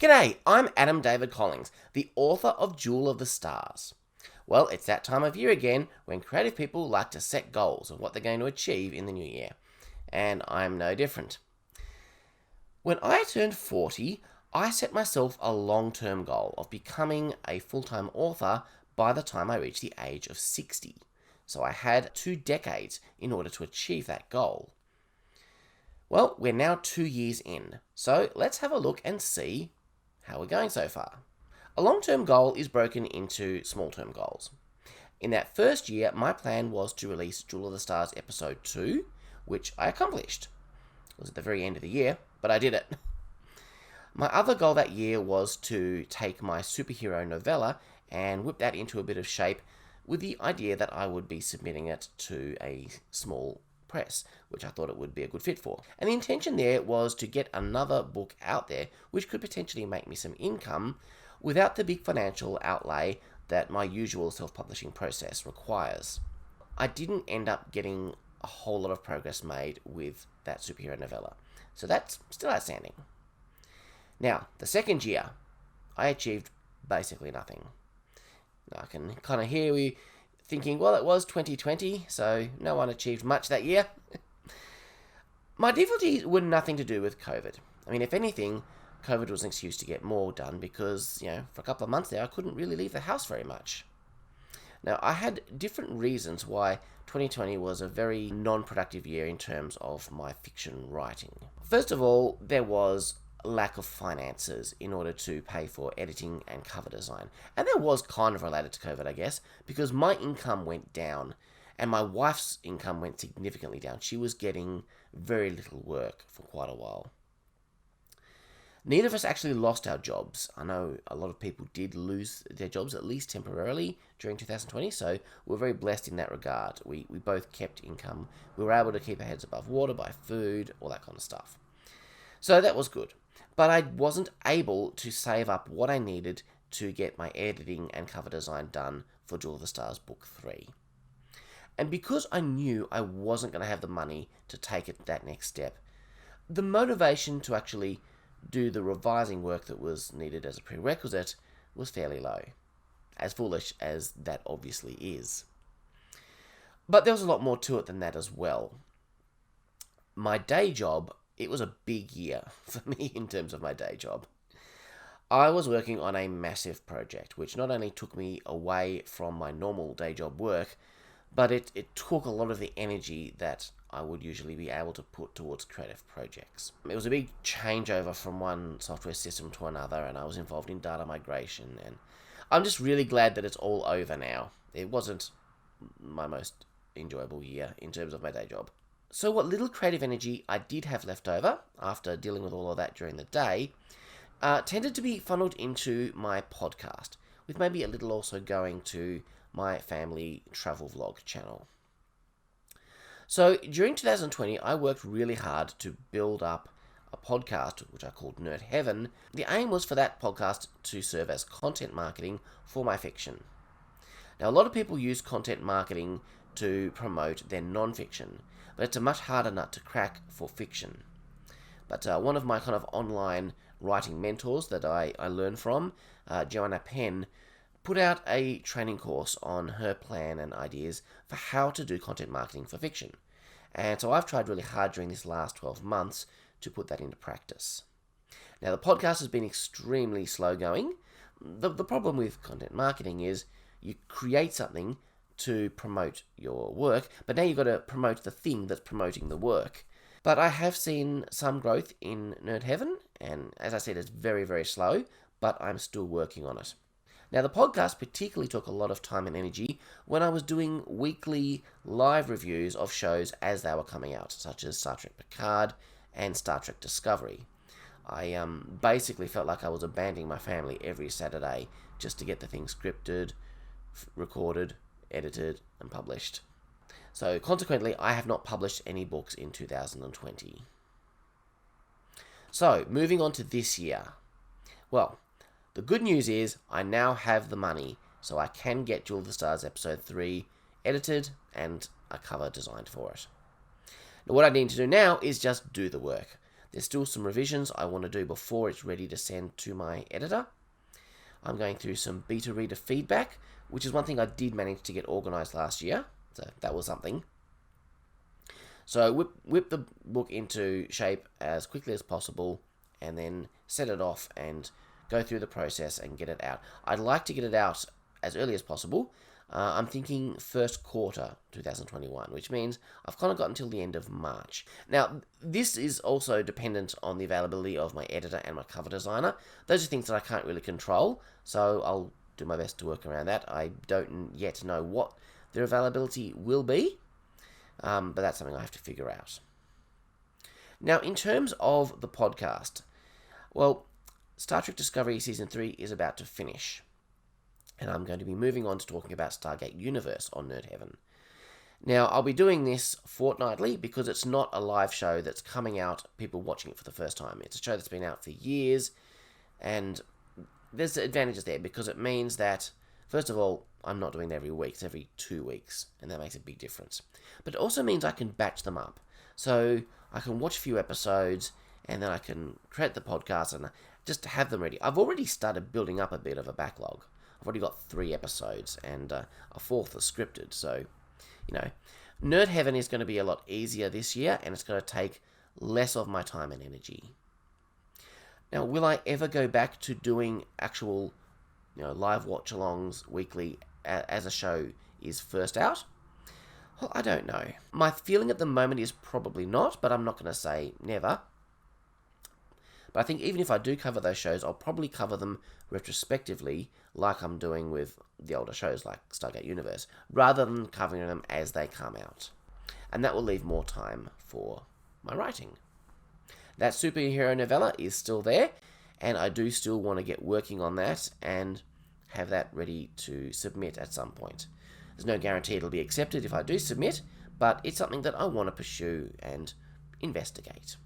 G'day, I'm Adam David Collins, the author of Jewel of the Stars. Well, it's that time of year again when creative people like to set goals of what they're going to achieve in the new year. And I'm no different. When I turned 40, I set myself a long-term goal of becoming a full-time author by the time I reached the age of 60. So I had 2 decades in order to achieve that goal. Well, we're now 2 years in, so let's have a look and see how we're going so far. A long-term goal is broken into small-term goals. In that first year, my plan was to release Jewel of the Stars Episode 2, which I accomplished. It was at the very end of the year, but I did it. My other goal that year was to take my superhero novella and whip that into a bit of shape with the idea that I would be submitting it to a small press, which I thought it would be a good fit for. And the intention there was to get another book out there which could potentially make me some income without the big financial outlay that my usual self-publishing process requires. I didn't end up getting a whole lot of progress made with that superhero novella, so that's still outstanding. Now, the second year, I achieved basically nothing. I can kind of hear you thinking, well, it was 2020, so no one achieved much that year. My difficulties were nothing to do with COVID. I mean, if anything, COVID was an excuse to get more done because, for a couple of months there, I couldn't really leave the house very much. Now, I had different reasons why 2020 was a very non-productive year in terms of my fiction writing. First of all, there was lack of finances in order to pay for editing and cover design. And that was kind of related to COVID, I guess, because my income went down and my wife's income went significantly down. She was getting very little work for quite a while. Neither of us actually lost our jobs. I know a lot of people did lose their jobs, at least temporarily, during 2020, so we're very blessed in that regard. We both kept income. We were able to keep our heads above water, buy food, all that kind of stuff. So that was good. But I wasn't able to save up what I needed to get my editing and cover design done for Jewel of the Stars Book 3. And because I knew I wasn't going to have the money to take it that next step, the motivation to actually do the revising work that was needed as a prerequisite was fairly low, as foolish as that obviously is. But there was a lot more to it than that as well. My day job, it was a big year for me in terms of my day job. I was working on a massive project, which not only took me away from my normal day job work, but it took a lot of the energy that I would usually be able to put towards creative projects. It was a big changeover from one software system to another, and I was involved in data migration, and I'm just really glad that it's all over now. It wasn't my most enjoyable year in terms of my day job. So what little creative energy I did have left over after dealing with all of that during the day tended to be funneled into my podcast, with maybe a little also going to my family travel vlog channel. So during 2020, I worked really hard to build up a podcast, which I called Nerd Heaven. The aim was for that podcast to serve as content marketing for my fiction. Now, a lot of people use content marketing to promote their non-fiction, but it's a much harder nut to crack for fiction. But one of my kind of online writing mentors that I learned from, Joanna Penn, put out a training course on her plan and ideas for how to do content marketing for fiction. And so I've tried really hard during this last 12 months to put that into practice. Now, the podcast has been extremely slow going. The problem with content marketing is you create something to promote your work, but now you've got to promote the thing that's promoting the work. But I have seen some growth in Nerd Heaven, and as I said, it's very, very slow, but I'm still working on it. Now, the podcast particularly took a lot of time and energy when I was doing weekly live reviews of shows as they were coming out, such as Star Trek Picard and Star Trek Discovery. I basically felt like I was abandoning my family every Saturday just to get the thing scripted, recorded, edited, and published. So consequently, I have not published any books in 2020. So, moving on to this year. Well, the good news is I now have the money, so I can get Jewel of the Stars Episode 3 edited and a cover designed for it. Now, what I need to do now is just do the work. There's still some revisions I want to do before it's ready to send to my editor. I'm going through some beta reader feedback, which is one thing I did manage to get organised last year, so that was something. So whip the book into shape as quickly as possible, and then set it off and go through the process and get it out. I'd like to get it out as early as possible. I'm thinking first quarter 2021, which means I've kind of got until the end of March. Now, this is also dependent on the availability of my editor and my cover designer. Those are things that I can't really control, so I'll do my best to work around that. I don't yet know what their availability will be, but that's something I have to figure out. Now, in terms of the podcast, well, Star Trek Discovery Season 3 is about to finish, and I'm going to be moving on to talking about Stargate Universe on Nerd Heaven. Now, I'll be doing this fortnightly because it's not a live show that's coming out, people watching it for the first time. It's a show that's been out for years, and there's advantages there because it means that, first of all, I'm not doing it every week, it's every 2 weeks, and that makes a big difference. But it also means I can batch them up. So I can watch a few episodes, and then I can create the podcast and just have them ready. I've already started building up a bit of a backlog. I've already got 3 episodes, and a 4th is scripted, so, Nerd Heaven is going to be a lot easier this year, and it's going to take less of my time and energy. Now, will I ever go back to doing actual, live watch-alongs weekly as a show is first out? Well, I don't know. My feeling at the moment is probably not, but I'm not going to say never. But I think even if I do cover those shows, I'll probably cover them retrospectively, like I'm doing with the older shows like Stargate Universe, rather than covering them as they come out. And that will leave more time for my writing. That superhero novella is still there, and I do still want to get working on that and have that ready to submit at some point. There's no guarantee it'll be accepted if I do submit, but it's something that I want to pursue and investigate.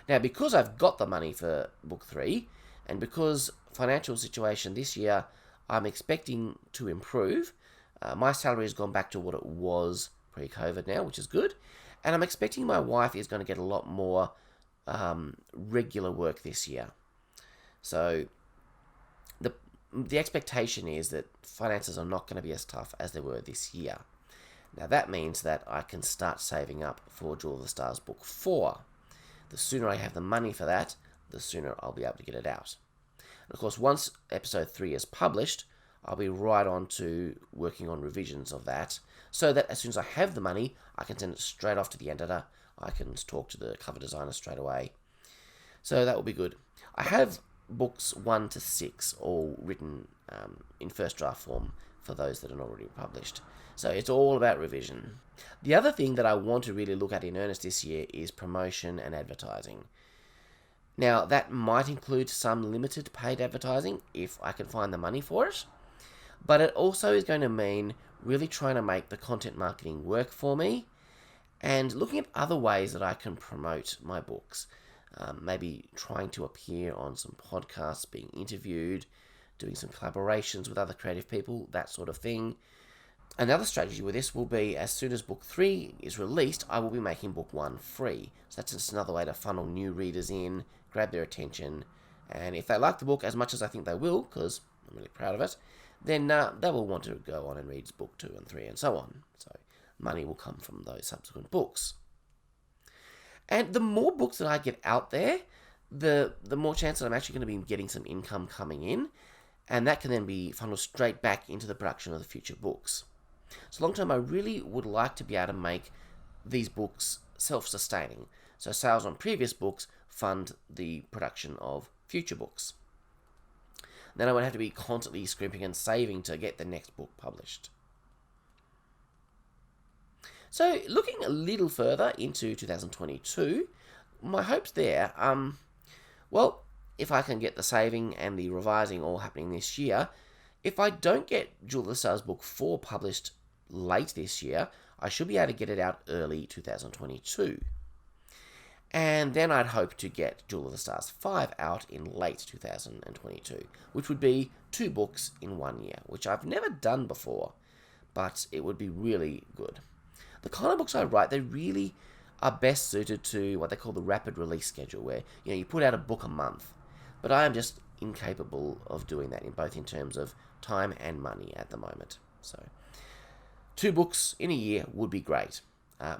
Now, because I've got the money for Book 3, and because financial situation this year I'm expecting to improve, my salary has gone back to what it was pre-COVID now, which is good, and I'm expecting my wife is going to get a lot more regular work this year. So the expectation is that finances are not going to be as tough as they were this year. Now that means that I can start saving up for Jewel of the Stars Book 4. The sooner I have the money for that, the sooner I'll be able to get it out. And of course, once episode 3 is published, I'll be right on to working on revisions of that, so that as soon as I have the money, I can send it straight off to the editor. I can talk to the cover designer straight away. So that will be good. I have books 1 to 6 all written in first draft form for those that are not already published. So it's all about revision. The other thing that I want to really look at in earnest this year is promotion and advertising. Now, that might include some limited paid advertising if I can find the money for it, but it also is going to mean really trying to make the content marketing work for me and looking at other ways that I can promote my books. Maybe trying to appear on some podcasts, being interviewed, doing some collaborations with other creative people, that sort of thing. Another strategy with this will be, as soon as Book 3 is released, I will be making Book 1 free. So that's just another way to funnel new readers in, grab their attention, and if they like the book as much as I think they will, because I'm really proud of it, then they will want to go on and read Book 2 and 3 and so on. So money will come from those subsequent books. And the more books that I get out there, the more chance that I'm actually going to be getting some income coming in, and that can then be funneled straight back into the production of the future books. So long term, I really would like to be able to make these books self-sustaining. So sales on previous books fund the production of future books. Then I won't have to be constantly scrimping and saving to get the next book published. So looking a little further into 2022, my hopes there, well, if I can get the saving and the revising all happening this year, if I don't get Jewel of the Stars Book 4 published late this year, I should be able to get it out early 2022. And then I'd hope to get Jewel of the Stars 5 out in late 2022, which would be 2 books in 1 year, which I've never done before, but it would be really good. The kind of books I write, they really are best suited to what they call the rapid release schedule, where you put out a book a month. But I am just incapable of doing that, in terms of time and money at the moment. So 2 books in a year would be great.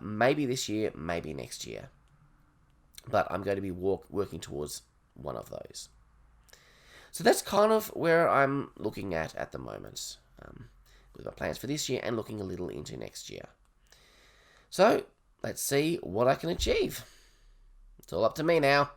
Maybe this year, maybe next year. But I'm going to be working towards one of those. So that's kind of where I'm looking at the moment, with my plans for this year and looking a little into next year. So let's see what I can achieve. It's all up to me now.